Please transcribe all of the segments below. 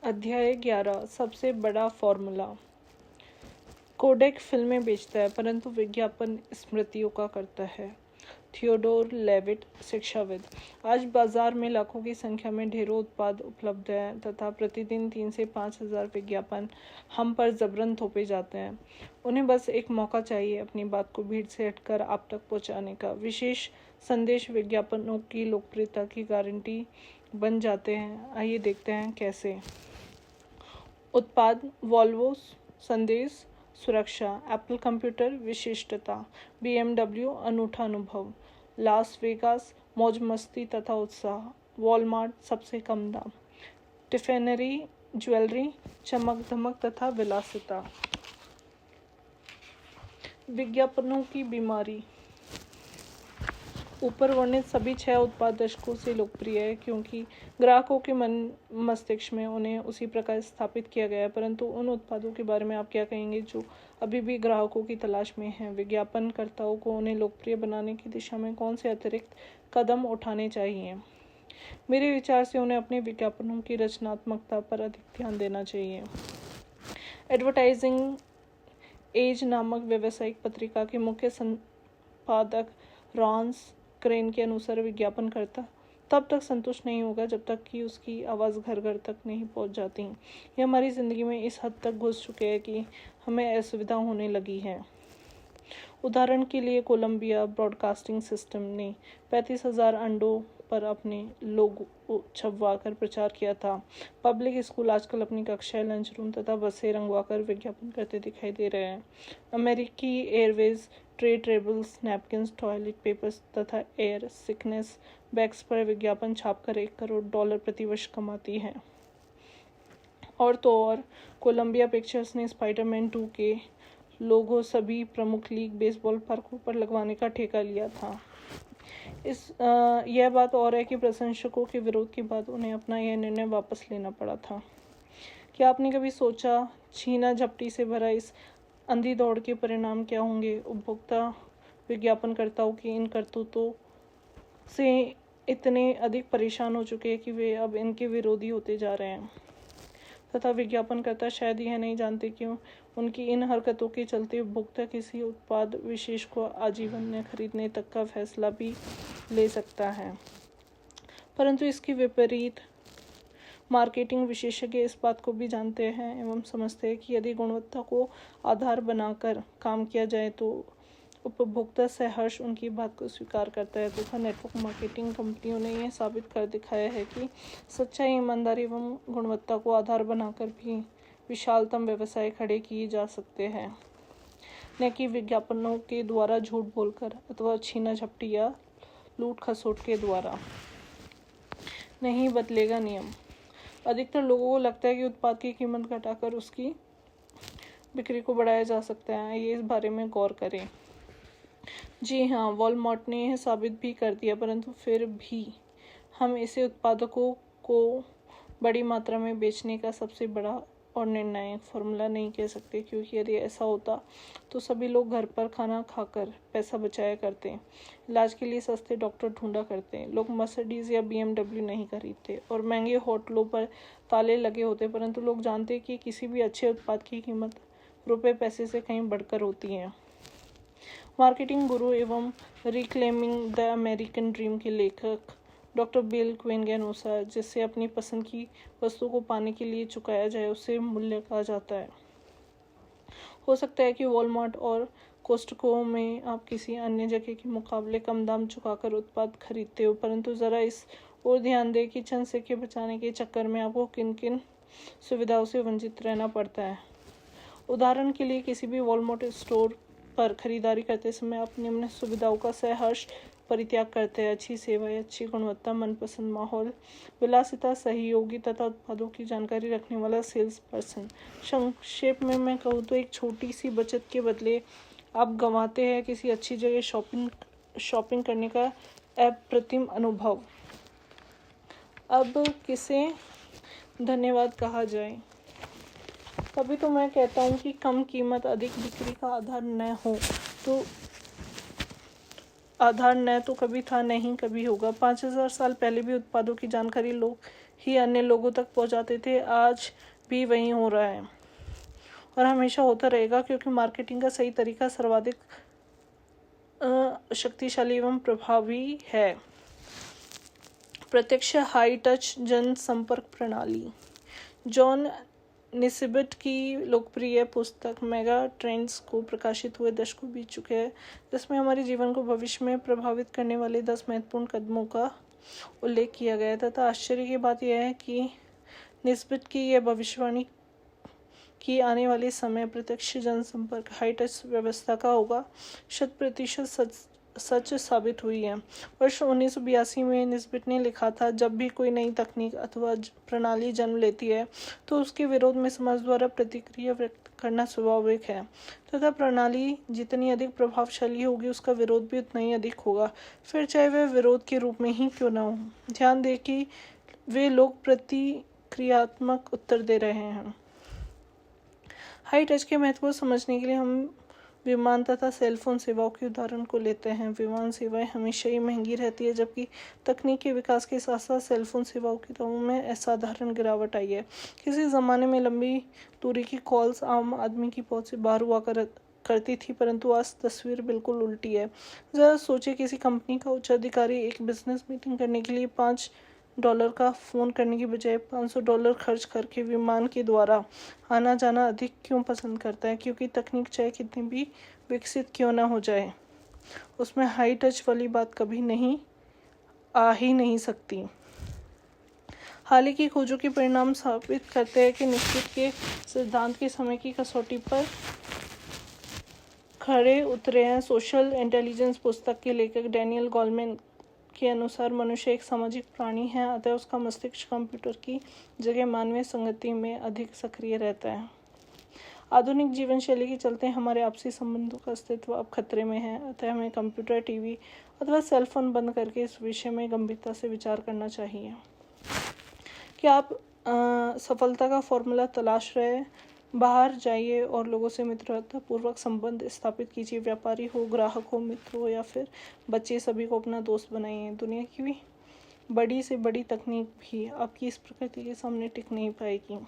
अध्याय 11 सबसे बड़ा फॉर्मूला। कोडेक फिल्में बेचता है परंतु विज्ञापन स्मृतियों का करता है। थियोडोर लेविट, शिक्षाविद। आज बाजार में लाखों की संख्या में ढेरों उत्पाद उपलब्ध हैं तथा प्रतिदिन 3 से 5 हजार विज्ञापन हम पर जबरन थोपे जाते हैं। उन्हें बस एक मौका चाहिए अपनी बात को भीड़ से हटकर आप तक पहुंचाने का। विशेष संदेश विज्ञापनों की लोकप्रियता की गारंटी बन जाते हैं। आइए देखते हैं कैसे। उत्पाद वॉल्वो, संदेश सुरक्षा, एप्पल कंप्यूटर विशिष्टता, BMW अनूठा अनुभव, लास वेगास मौज मस्ती तथा उत्साह, वॉलमार्ट सबसे कम दाम, टिफेनरी ज्वेलरी चमक धमक तथा विलासिता। विज्ञापनों की बीमारी। ऊपर वर्णित सभी 6 उत्पाद दशकों से लोकप्रिय है क्योंकि ग्राहकों के मन मस्तिष्क में उन्हें उसी प्रकार स्थापित किया गया है। परंतु उन उत्पादों के बारे में आप क्या कहेंगे जो अभी भी ग्राहकों की तलाश में हैं? विज्ञापनकर्ताओं को उन्हें लोकप्रिय बनाने की दिशा में कौन से अतिरिक्त कदम उठाने चाहिए? मेरे विचार से उन्हें अपने विज्ञापनों की रचनात्मकता पर अधिक ध्यान देना चाहिए। एडवर्टाइजिंग एज नामक व्यावसायिक पत्रिका के मुख्य संपादक रॉन्स क्रेन के अनुसार विज्ञापन करता तब तक संतुष्ट नहीं होगा जब तक कि उसकी आवाज़ घर घर तक नहीं पहुंच जाती। ये हमारी ज़िंदगी में इस हद तक घुस चुके हैं कि हमें असुविधा होने लगी है। उदाहरण के लिए कोलंबिया ब्रॉडकास्टिंग सिस्टम ने 35,000 अंडों पर अपने लोगो छपवाकर प्रचार किया था। पब्लिक स्कूल आजकल अपनी कक्षाएं, लंच रूम तथा बसें रंगवाकर विज्ञापन करते दिखाई दे रहे हैं। अमेरिकी Airways tray tables, napkins, toilet papers तथा एयर सिकनेस बैग्स पर विज्ञापन छापकर $1 करोड़ प्रतिवर्ष कमाती है। और तो और कोलंबिया पिक्चर्स ने स्पाइडरमैन 2 के लोगो सभी प्रमुख लीग बेसबॉल पार्कों पर लगवाने का ठेका लिया था। यह बात और है कि प्रशंसकों के विरोध के बाद उन्हें अपना यह निर्णय वापस लेना पड़ा था। क्या आपने कभी सोचा छीना झपटी से भरा इस अंधी दौड़ के परिणाम क्या होंगे? उपभोक्ता विज्ञापनकर्ताओं की इन करतूतों से इतने अधिक परेशान हो चुके हैं कि वे अब इनके विरोधी होते जा रहे हैं तथा विज्ञापनकर्ता शायद यह नहीं जानते कि उनकी इन हरकतों के चलते उपभोक्ता किसी उत्पाद विशेष को आजीवन न खरीदने तक का फैसला भी ले सकता है। परंतु इसके विपरीत मार्केटिंग विशेषज्ञ इस बात को भी जानते हैं एवं समझते हैं कि यदि गुणवत्ता को आधार बनाकर काम किया जाए तो उपभोक्ता सहर्ष उनकी बात को स्वीकार करता है तथा नेटवर्क मार्केटिंग कंपनियों ने यह साबित कर दिखाया है कि सच्चाई, ईमानदारी एवं गुणवत्ता को आधार बनाकर भी विशालतम व्यवसाय खड़े किए जा सकते हैं, न कि विज्ञापनों के द्वारा झूठ बोलकर अथवा छीना झपटी या लूट खसोट के द्वारा। नहीं बदलेगा नियम। अधिकतर लोगों को लगता है कि उत्पाद की कीमत घटाकर उसकी बिक्री को बढ़ाया जा सकता है। ये इस बारे में गौर करें। जी हाँ, वॉलमार्ट ने यह साबित भी कर दिया, परंतु फिर भी हम इसे उत्पादकों को बड़ी मात्रा में बेचने का सबसे बड़ा और निर्णायक फॉर्मूला नहीं कह सकते, क्योंकि यदि ऐसा होता तो सभी लोग घर पर खाना खाकर पैसा बचाया करते, इलाज के लिए सस्ते डॉक्टर ढूंढा करते, लोग मर्सिडीज या BMW नहीं खरीदते और महंगे होटलों पर ताले लगे होते। परंतु लोग जानते कि किसी भी अच्छे उत्पाद की कीमत रुपए पैसे से कहीं बढ़कर होती है। मार्केटिंग गुरु एवं रिक्लेमिंग द अमेरिकन ड्रीम के लेखक डॉक्टर बिल क्वेन के अनुसार जिससे अपनी पसंद की वस्तु को पाने के लिए चुकाया जाए उसे मूल्य कहा जाता है। हो सकता है कि वॉलमार्ट और कोस्टको में आप किसी अन्य जगह के मुकाबले कम दाम चुकाकर उत्पाद खरीदते हो, परंतु ज़रा इस ओर ध्यान दें कि चंद सिक्के बचाने के चक्कर में आपको किन किन सुविधाओं से वंचित रहना पड़ता है। उदाहरण के लिए किसी भी वॉलमार्ट स्टोर पर खरीदारी करते समय आप निम्न सुविधाओं का सहर्ष परित्याग करते हैं: अच्छी सेवा, अच्छी गुणवत्ता, मनपसंद माहौल, विलासिता, सहयोगी तथा उत्पादों की जानकारी रखने वाला सेल्स पर्सन। संक्षेप में मैं कहूँ तो एक छोटी सी बचत के बदले आप गंवाते हैं किसी अच्छी जगह शॉपिंग करने का अप्रतिम अनुभव। अब किसे धन्यवाद कहा जाए? तभी तो मैं कहता हूँ कि कम कीमत अधिक बिक्री का आधार न तो कभी था, नहीं कभी होगा। 5,000 साल पहले भी उत्पादों की जानकारी लोग ही अन्य लोगों तक पहुंचाते थे, आज भी वही हो रहा है और हमेशा होता रहेगा, क्योंकि मार्केटिंग का सही तरीका सर्वाधिक शक्तिशाली एवं प्रभावी है। प्रत्यक्ष हाई टच जन संपर्क प्रणाली। जॉन निस्बिट की लोकप्रिय पुस्तक मेगा ट्रेंड्स को प्रकाशित हुए दशकों बीत चुके हैं, जिसमें हमारे जीवन को भविष्य में प्रभावित करने वाले 10 महत्वपूर्ण कदमों का उल्लेख किया गया है। तथा आश्चर्य की बात यह है कि निस्बिट की यह भविष्यवाणी कि आने वाले समय प्रत्यक्ष जनसंपर्क हाई टच व्यवस्था का होगा 100% सच साबित हुई है। वर्ष 1982 में निस्बिट ने लिखा था, जब भी कोई नई तकनीक अथवा प्रणाली जन्म लेती है तो उसके विरोध में समाज द्वारा प्रतिक्रिया व्यक्त करना स्वाभाविक है, तथा प्रणाली जितनी अधिक प्रभावशाली होगी उसका विरोध भी उतना ही अधिक होगा, फिर चाहे वह विरोध के रूप में ही क्यों न हो। ध्यान दें कि वे लोग प्रतिक्रियात्मक उत्तर दे रहे हैं। हाई टच के महत्व को समझने के लिए हम विमान तथा सेलफोन सेवाओं के उदाहरण को लेते हैं। विमान सेवाएं हमेशा ही महंगी रहती है, जबकि तकनीक के विकास के साथ साथ सेलफोन सेवाओं की दामों में असाधारण गिरावट आई है। किसी ज़माने में लंबी दूरी की कॉल्स आम आदमी की पहुंच से बाहर हुआ करती थी, परंतु आज तस्वीर बिल्कुल उल्टी है। ज़रा सोचिए, किसी कंपनी का उच्च अधिकारी एक बिजनेस मीटिंग करने के लिए $5 का फ़ोन करने की बजाय $500 खर्च करके विमान के द्वारा आना जाना अधिक क्यों पसंद करता है? क्योंकि तकनीक चाहे कितनी भी विकसित क्यों ना हो जाए, उसमें हाई टच वाली बात कभी नहीं आ ही नहीं सकती। हाल ही की खोजों के परिणाम साबित करते हैं कि निश्चित के सिद्धांत के समय की कसौटी पर खड़े उतरे हैं। सोशल इंटेलिजेंस पुस्तक के लेखक डैनियल गोलमैन के अनुसार मनुष्य एक सामाजिक प्राणी है, अतः उसका मस्तिष्क कंप्यूटर की जगह मानवीय संगति में अधिक सक्रिय रहता है। आधुनिक जीवन शैली के चलते हमारे आपसी संबंधों का अस्तित्व अब खतरे में है, अतः हमें कंप्यूटर, टीवी अथवा सेल फोन बंद करके इस विषय में गंभीरता से विचार करना चाहिए। क्या आप सफलता का फॉर्मूला तलाश रहे? बाहर जाइए और लोगों से मित्रतापूर्वक संबंध स्थापित कीजिए। व्यापारी हो, ग्राहक हो, मित्र हो या फिर बच्चे, सभी को अपना दोस्त बनाइए। दुनिया की भी बड़ी से बड़ी तकनीक भी आपकी इस प्रकृति के सामने टिक नहीं पाएगी।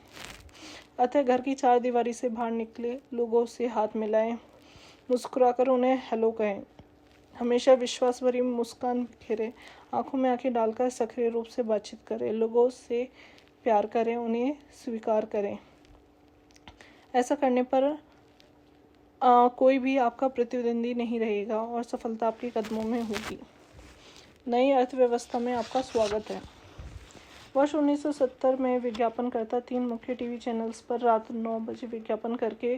अतः घर की चार दीवारी से बाहर निकले, लोगों से हाथ मिलाएं, मुस्कुराकर उन्हें हेलो कहें, हमेशा विश्वास भरी मुस्कान बिखेरें, आंखों में आंखें डालकर सक्रिय रूप से बातचीत करें, लोगों से प्यार करें, उन्हें स्वीकार करें। ऐसा करने पर कोई भी आपका प्रतिद्वंदी नहीं रहेगा और सफलता आपके कदमों में होगी। नई अर्थव्यवस्था में आपका स्वागत है। वर्ष 1970 में विज्ञापनकर्ता 3 मुख्य टीवी चैनल्स पर रात 9 बजे विज्ञापन करके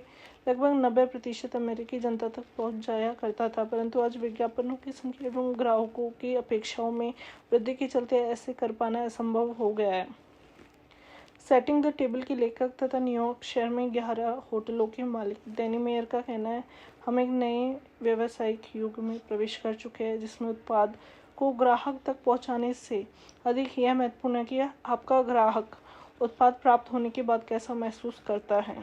लगभग 90% अमेरिकी जनता तक पहुंच जाया करता था, परंतु आज विज्ञापनों की संख्या एवं ग्राहकों की अपेक्षाओं में वृद्धि के चलते ऐसे कर पाना असंभव हो गया है। सेटिंग द टेबल के लेखक तथा न्यूयॉर्क शहर में 11 होटलों के मालिक डैनी मेयर का कहना है, हम एक नए व्यावसायिक युग में प्रवेश कर चुके हैं, जिसमें उत्पाद को ग्राहक तक पहुंचाने से अधिक यह महत्वपूर्ण है कि आपका ग्राहक उत्पाद प्राप्त होने के बाद कैसा महसूस करता है।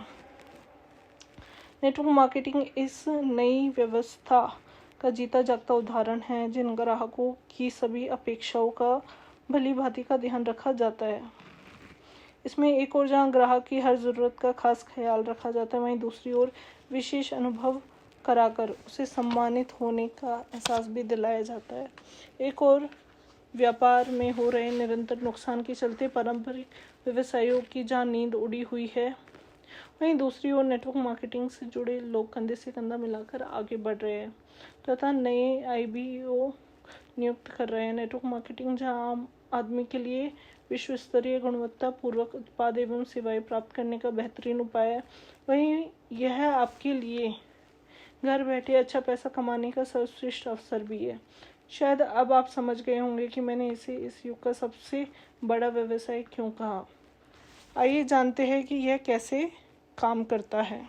नेटवर्क मार्केटिंग इस नई व्यवस्था का जीता जागता उदाहरण है, जिन ग्राहकों की सभी अपेक्षाओं का भली भांति का ध्यान रखा जाता है। इसमें एक ओर जहां ग्राहक की हर ज़रूरत का खास ख्याल रखा जाता है, वहीं दूसरी ओर विशेष अनुभव कराकर उसे सम्मानित होने का एहसास भी दिलाया जाता है। एक और व्यापार में हो रहे निरंतर नुकसान के चलते पारंपरिक व्यवसायों की जहां नींद उड़ी हुई है, वहीं दूसरी ओर नेटवर्क मार्केटिंग से जुड़े लोग कंधे से कंधा मिलाकर आगे बढ़ रहे हैं तथा नए IBO नियुक्त कर रहे हैं। नेटवर्क मार्केटिंग जहां आम आदमी के लिए विश्व स्तरीय गुणवत्ता पूर्वक उत्पाद एवं सेवाएं प्राप्त करने का बेहतरीन उपाय है, वहीं यह आपके लिए घर बैठे अच्छा पैसा कमाने का सर्वश्रेष्ठ अवसर भी है। शायद अब आप समझ गए होंगे कि मैंने इसे इस युग का सबसे बड़ा व्यवसाय क्यों कहा। आइए जानते हैं कि यह कैसे काम करता है।